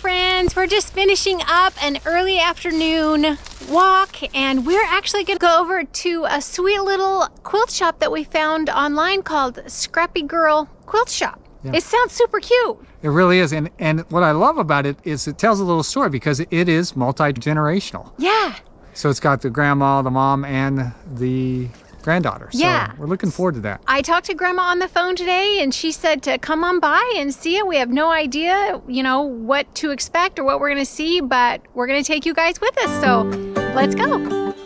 friends. We're just finishing up an early afternoon walk, and we're actually gonna go over to a sweet little quilt shop that we found online called Scrappy Girl Quilt Shop. Yeah. It sounds super cute. It really is, and what I love about it is it tells a little story because it is multi-generational. Yeah. So it's got the grandma, the mom, and the granddaughter. Yeah. So we're looking forward to that. I talked to Grandma on the phone today, and she said to come on by and see it. We have no idea, what to expect or what we're going to see, but we're going to take you guys with us. So let's go.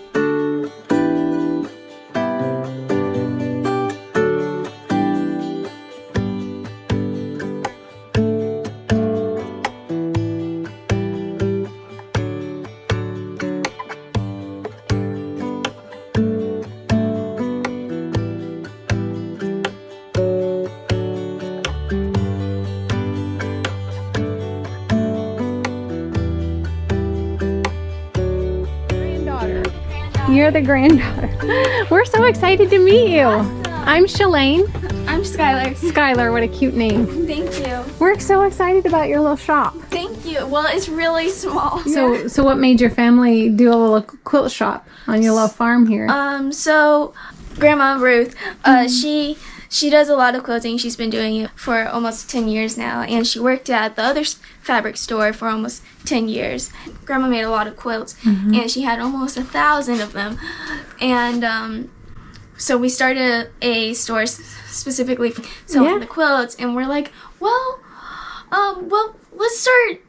You're the granddaughter. We're so excited to meet you. Awesome. I'm Shalane. I'm Skylar. Skylar, what a cute name. Thank you. We're so excited about your little shop. Thank you. Well, it's really small. So what made your family do a little quilt shop on your little farm here? So Grandma Ruth, she does a lot of quilting. She's been doing it for almost 10 years now, and she worked at the other fabric store for almost 10 years. Grandma made a lot of quilts, and she had almost 1,000 of them. And so we started a store specifically for selling the quilts, and we're like, well, let's start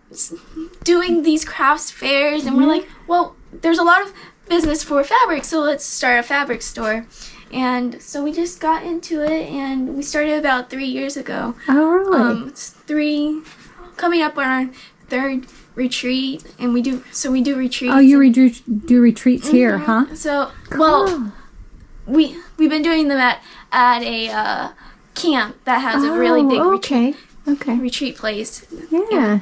doing these crafts fairs. And we're like, well, there's a lot of business for fabric, so let's start a fabric store. And so we just got into it, and we started about 3 years ago. Oh, really? Coming up on our third retreat, and we do retreats. Oh, you do retreats here, huh? So, cool. Well, we've been doing them at a camp that has a really big retreat place. Yeah.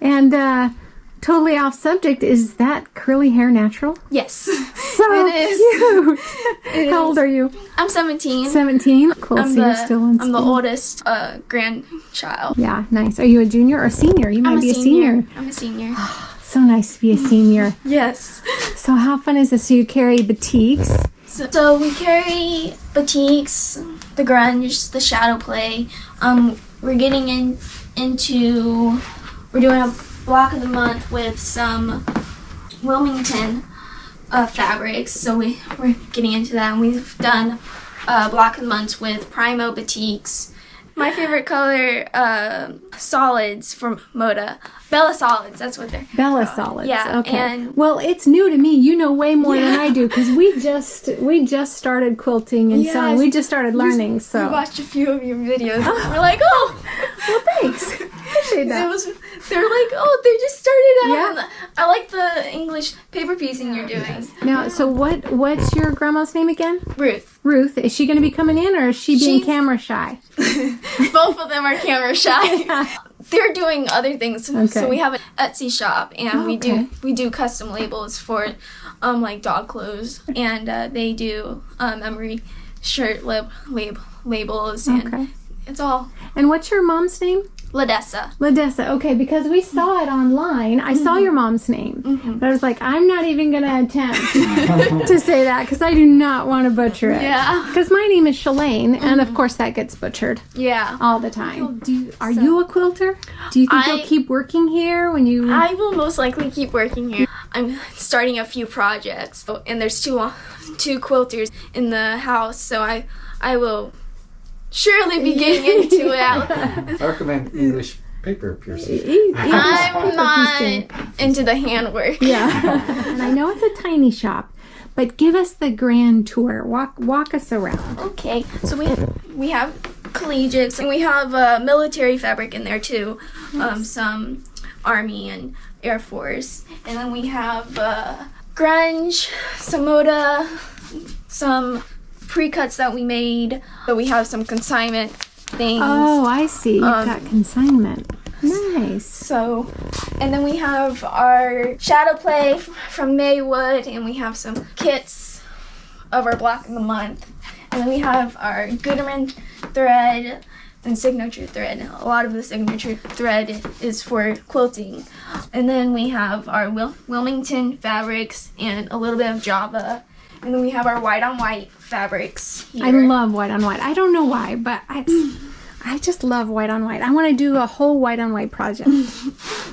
And totally off subject, is that curly hair natural? Yes. So it is. Cute. How old are you? I'm 17. 17? Cool. So you're still in school. I'm the oldest grandchild. Yeah, nice. Are you a junior or a senior? You might be a senior. I'm a senior. So nice to be a senior. Yes. So how fun is this? So you carry batiks? So we carry batiks, the grunge, the shadow play. We're getting we're doing a block of the month with some Wilmington fabrics, so we're getting into that, and we've done block of the month with Primo batiks. My favorite color, solids from Moda. Bella solids, that's what they're Bella solids. Yeah. Okay. Well, it's new to me. You know way more than I do, because we just started quilting and sewing. We just started learning. So we watched a few of your videos. We're like, oh, well, thanks. Appreciate that. They're like, oh, they just started out. Yeah. I like the English paper piecing you're doing. Now, so what's your grandma's name again? Ruth. Ruth. Is she going to be coming in, or is she being camera shy? Both of them are camera shy. They're doing other things. So we have an Etsy shop, and we do custom labels for like dog clothes, and they do memory shirt labels, and it's all. And what's your mom's name? Ladessa. Ladessa, okay, because we saw it online. I saw your mom's name, but I was like, I'm not even going to attempt to say that because I do not want to butcher it. Yeah. Because my name is Shalane, and of course that gets butchered. Yeah. All the time. Are you a quilter? Do you think you'll keep working here when you... I will most likely keep working here. I'm starting a few projects, and there's two quilters in the house, so I will surely be getting into it. I recommend English paper piercing. I'm not into the handwork. Yeah. And I know it's a tiny shop, but give us the grand tour. Walk us around. Okay. So we have collegiates, and we have military fabric in there too. Some Army and Air Force. And then we have grunge, some Moda, some pre-cuts that we made. So we have some consignment things. Oh, I see. You've got consignment. Nice. So, and then we have our shadow play from Maywood, and we have some kits of our block of the month. And then we have our Gooderman thread and signature thread. A lot of the signature thread is for quilting. And then we have our Wilmington fabrics and a little bit of Java. And then we have our white on white fabrics here. I love white on white. I don't know why, but I just love white on white. I want to do a whole white on white project.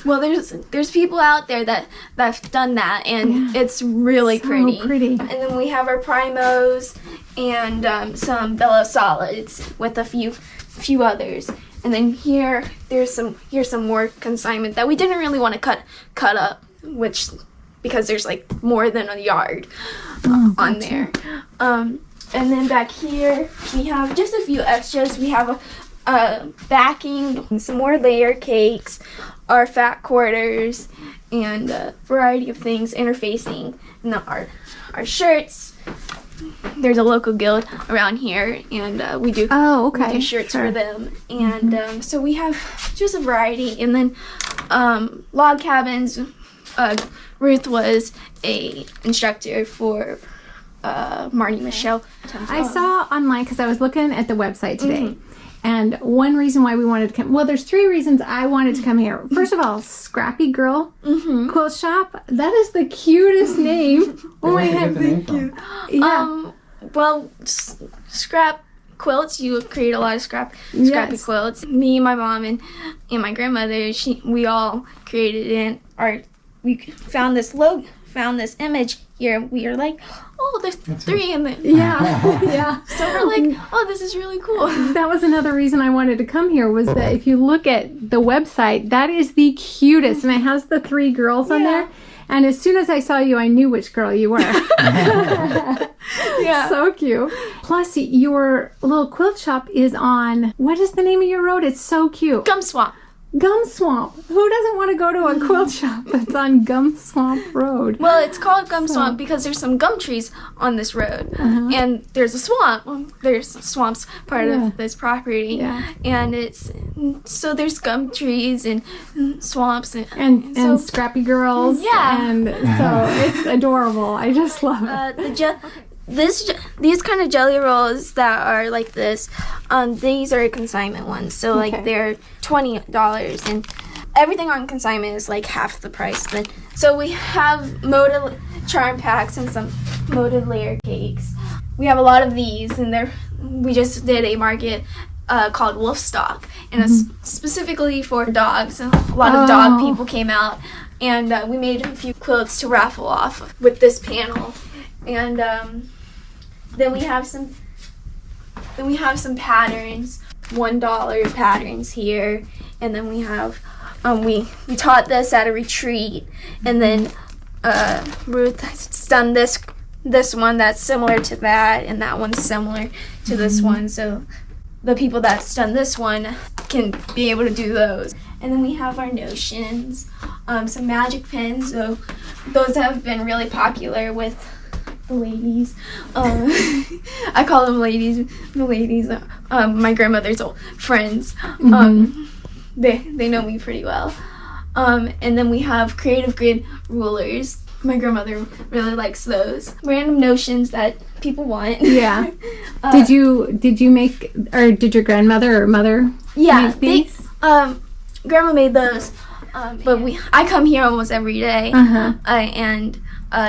Well, there's people out there that've done that, and it's really So pretty. And then we have our primos and some Bello solids with a few others. And then here's some more consignment that we didn't really want to cut up, because there's like more than a yard on there. And then back here we have just a few extras. We have a backing, some more layer cakes, our fat quarters, and a variety of things, interfacing, and our shirts. There's a local guild around here, and we do shirts for them. And so we have just a variety. And then log cabins. Ruth was a instructor for Marty Michelle. I saw online because I was looking at the website today. And one reason why we wanted to come, well, there's 3 reasons I wanted to come here. First of all, Scrappy Girl Quilt Shop. That is the cutest name. Oh my God, thank you. Yeah. Well, Scrap Quilts, you create a lot of scrappy quilts. Me, my mom, and my grandmother, we all created we found this image here. We were like, oh, there's 3 in there. Yeah. So we're like, oh, this is really cool. That was another reason I wanted to come here, was that if you look at the website, that is the cutest. And it has the 3 girls on there. And as soon as I saw you, I knew which girl you were. Yeah. So cute. Plus, your little quilt shop is on, what is the name of your road? It's so cute. Gum Swamp. Gum Swamp. Who doesn't want to go to a quilt shop that's on Gum Swamp Road? Well, it's called Gum Swamp because there's some gum trees on this road. And there's a swamp. There's swamps part of this property. Yeah. And so there's gum trees and swamps and Scrappy Girls. Yeah. And so it's adorable. I just love it. These kind of jelly rolls that are like this, these are consignment ones, so like they're $20, and everything on consignment is like half the price. So we have molded charm packs and some molded layer cakes. We have a lot of these, and we just did a market called Wolfstock, and it's specifically for dogs. A lot of dog people came out, and we made a few quilts to raffle off with this panel. And then we have some patterns, $1 patterns here, and then we have we taught this at a retreat, and then Ruth has done this one that's similar to that, and that one's similar to this one, so the people that's done this one can be able to do those. And then we have our notions, some magic pins, so those have been really popular with the ladies. I call them ladies. The ladies, my grandmother's old friends. They know me pretty well. And then we have creative grid rulers. My grandmother really likes those. Random notions that people want. Yeah. Did you make, or did your grandmother or mother make these? Grandma made those. But I come here almost every day. And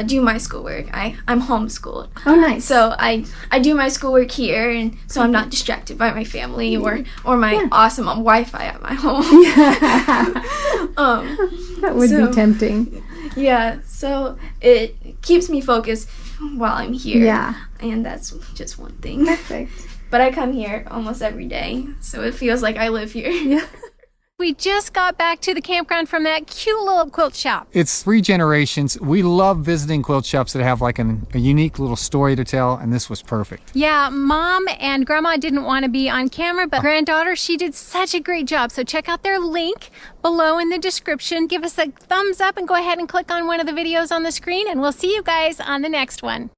do my schoolwork. I'm homeschooled. Oh, nice. So I do my schoolwork here, and so I'm not distracted by my family or my awesome Wi-Fi at my home. That would be tempting. Yeah, so it keeps me focused while I'm here. Yeah. And that's just one thing. Perfect. But I come here almost every day, so it feels like I live here. Yeah. We just got back to the campground from that cute little quilt shop. It's 3 generations. We love visiting quilt shops that have like a unique little story to tell, and this was perfect. Yeah, Mom and Grandma didn't want to be on camera, but granddaughter, she did such a great job. So check out their link below in the description. Give us a thumbs up and go ahead and click on one of the videos on the screen, and we'll see you guys on the next one.